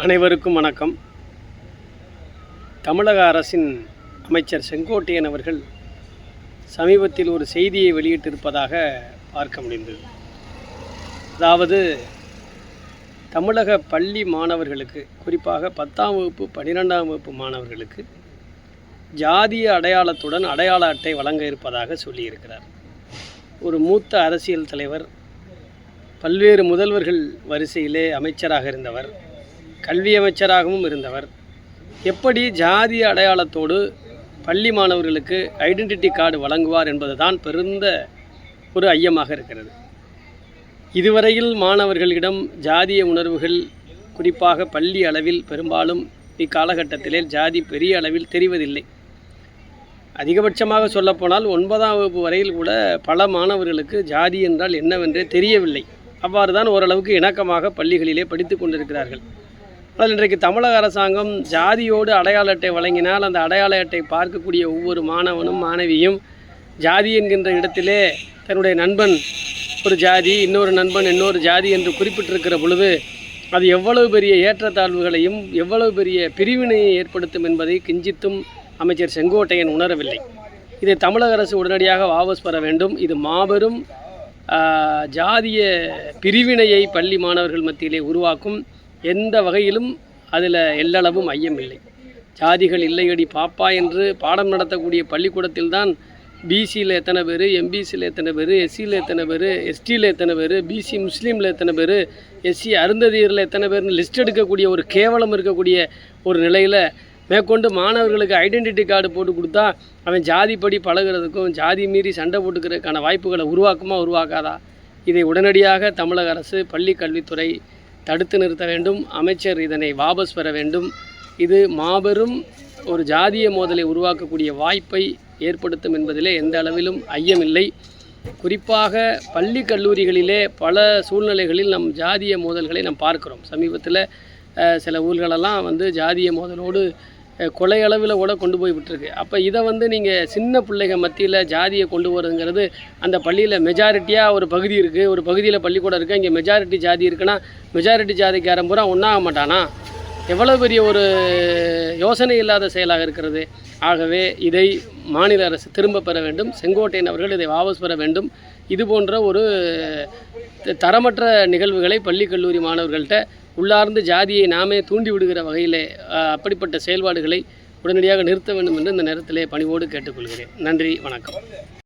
அனைவருக்கும் வணக்கம். தமிழக அரசின் அமைச்சர் செங்கோட்டையன் அவர்கள் சமீபத்தில் ஒரு செய்தியை வெளியிட்டிருப்பதாக பார்க்க முடிந்தது. அதாவது தமிழக பள்ளி மாணவர்களுக்கு, குறிப்பாக 10ஆம் வகுப்பு 12ஆம் வகுப்பு மாணவர்களுக்கு ஜாதிய அடையாளத்துடன் அடையாள அட்டை வழங்க இருப்பதாக சொல்லியிருக்கிறார். ஒரு மூத்த அரசியல் தலைவர், பல்வேறு முதல்வர்கள் வரிசையிலே அமைச்சராக இருந்தவர், கல்வி அமைச்சராகவும் இருந்தவர். எப்படி ஜாதிய அடையாளத்தோடு பள்ளி மாணவர்களுக்கு ஐடென்டிட்டி கார்டு வழங்குவார் என்பதுதான் பெருந்த ஒரு ஐயமாக இருக்கிறது. இதுவரையில் மாணவர்களிடம் ஜாதிய உணர்வுகள், குறிப்பாக பள்ளி அளவில் பெரும்பாலும் இக்காலகட்டத்திலே ஜாதி பெரிய அளவில் தெரிவதில்லை. அதிகபட்சமாக சொல்லப்போனால் 9ஆம் வகுப்பு வரையில் கூட பல மாணவர்களுக்கு ஜாதி என்றால் என்னவென்றே தெரியவில்லை. அவ்வாறு தான் ஓரளவுக்கு இணக்கமாக பள்ளிகளிலே படித்து கொண்டிருக்கிறார்கள். ஆனால் இன்றைக்கு தமிழக அரசாங்கம் ஜாதியோடு அடையாள அட்டை வழங்கினால் அந்த அடையாள அட்டை பார்க்கக்கூடிய ஒவ்வொரு மாணவனும் மாணவியும் ஜாதி என்கின்ற இடத்திலே தன்னுடைய நண்பன் ஒரு ஜாதி, இன்னொரு நண்பன் இன்னொரு ஜாதி என்று குறிப்பிட்டிருக்கிற பொழுது அது எவ்வளவு பெரிய ஏற்றத்தாழ்வுகளையும் எவ்வளவு பெரிய பிரிவினையை ஏற்படுத்தும் என்பதை கிஞ்சித்தும் அமைச்சர் செங்கோட்டையன் உணரவில்லை. இதை தமிழக அரசு உடனடியாக வாபஸ் பெற வேண்டும். இது மாபெரும் ஜாதிய பிரிவினையை பள்ளி மாணவர்கள் மத்தியிலே உருவாக்கும். எந்த வகையிலும் அதில் எல்லளவும் ஐயமில்லை. ஜாதிகள் இல்லையடி பாப்பா என்று பாடம் நடத்தக்கூடிய பள்ளிக்கூடத்தில்தான் பிசியில் எத்தனை பேர், எம்பிசியில் எத்தனை பேர், எஸ்சியில் எத்தனை பேர், எஸ்டியில் எத்தனை பேர், பிசி முஸ்லீமில் எத்தனை பேர், எஸ்சி அருந்ததியரில் எத்தனை பேர்னு லிஸ்ட் எடுக்கக்கூடிய ஒரு கேவலம் இருக்கக்கூடிய ஒரு நிலையில் மேற்கொண்டு மாணவர்களுக்கு ஐடென்டிட்டி கார்டு போட்டு கொடுத்தா அவன் ஜாதிப்படி பழகிறதுக்கும் ஜாதி மீறி சண்டை போட்டுக்கிறதுக்கான வாய்ப்புகளை உருவாக்குமா உருவாக்காதா? இதை உடனடியாக தமிழக அரசு பள்ளி கல்வித்துறை தடுத்து நிறுத்த வேண்டும். அமைச்சர் இதனை வாபஸ் பெற வேண்டும். இது மாபெரும் ஒரு ஜாதிய மோதலை உருவாக்கக்கூடிய வாய்ப்பை ஏற்படுத்தும் என்பதிலே எந்த அளவிலும் ஐயமில்லை. குறிப்பாக பள்ளி கல்லூரிகளிலே பல சூழ்நிலைகளில் நம் ஜாதிய மோதல்களை நாம் பார்க்கிறோம். சமீபத்தில் சில ஊர்களெல்லாம் ஜாதிய மோதலோடு கொலை அளவில் கூட கொண்டு போய் விட்டுருக்கு. அப்போ இதை நீங்கள் சின்ன பிள்ளைகள் மத்தியில் ஜாதியை கொண்டு வரதுங்கிறது, அந்த பள்ளியில் மெஜாரிட்டியாக ஒரு பகுதி இருக்குது, ஒரு பகுதியில் பள்ளிக்கூடம் இருக்குது, இங்கே மெஜாரிட்டி ஜாதி இருக்குன்னா மெஜாரிட்டி ஜாதிக்காரன் பூரா ஒன்றாக மாட்டானா? எவ்வளோ பெரிய ஒரு யோசனை இல்லாத செயலாக இருக்கிறது. ஆகவே இதை மாநில அரசு திரும்ப பெற வேண்டும். செங்கோட்டையன் அவர்கள் இதை வாபஸ் பெற வேண்டும். இது போன்ற ஒரு தரமற்ற நிகழ்வுகளை பள்ளி கல்லூரி மாணவர்கள்ட்ட உள்ளார்ந்து ஜாதியை நாமே தூண்டி விடுகிற வகையிலே அப்படிப்பட்ட செயல்பாடுகளை உடனடியாக நிறுத்த வேண்டும் என்று இந்த நேரத்திலே பணிவோடு கேட்டுக்கொள்கிறேன். நன்றி, வணக்கம்.